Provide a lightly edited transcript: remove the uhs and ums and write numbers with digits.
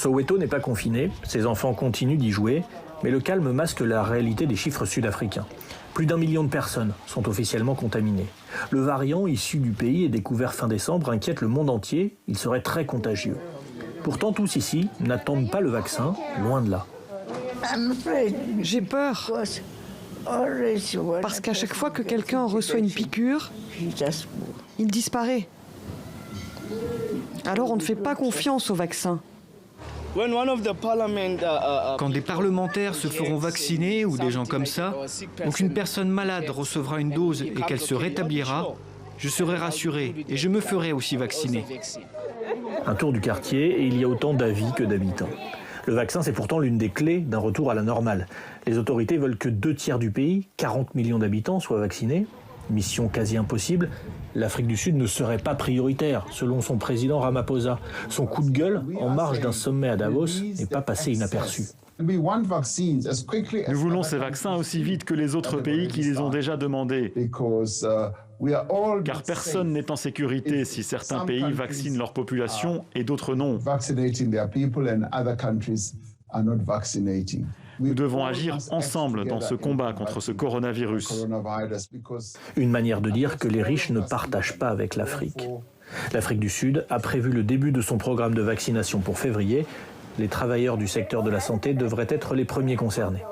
Soweto n'est pas confiné, ses enfants continuent d'y jouer, mais le calme masque la réalité des chiffres sud-africains. Plus d'1 million de personnes sont officiellement contaminées. Le variant issu du pays et découvert fin décembre inquiète le monde entier, il serait très contagieux. Pourtant tous ici n'attendent pas le vaccin, loin de là. J'ai peur. Parce qu'à chaque fois que quelqu'un reçoit une piqûre, il disparaît. Alors on ne fait pas confiance au vaccin. Quand des parlementaires se feront vacciner ou des gens comme ça, ou qu'une personne malade recevra une dose et qu'elle se rétablira, je serai rassuré et je me ferai aussi vacciner. Un tour du quartier et il y a autant d'avis que d'habitants. Le vaccin, c'est pourtant l'une des clés d'un retour à la normale. Les autorités veulent que 2/3 du pays, 40 millions d'habitants, soient vaccinés. Mission quasi impossible. L'Afrique du Sud ne serait pas prioritaire, selon son président Ramaphosa. Son coup de gueule, en marge d'un sommet à Davos, n'est pas passé inaperçu. Nous voulons ces vaccins aussi vite que les autres pays qui les ont déjà demandés. Car personne n'est en sécurité si certains pays vaccinent leur population et d'autres non. Nous devons agir ensemble dans ce combat contre ce coronavirus. Une manière de dire que les riches ne partagent pas avec l'Afrique. L'Afrique du Sud a prévu le début de son programme de vaccination pour février. Les travailleurs du secteur de la santé devraient être les premiers concernés.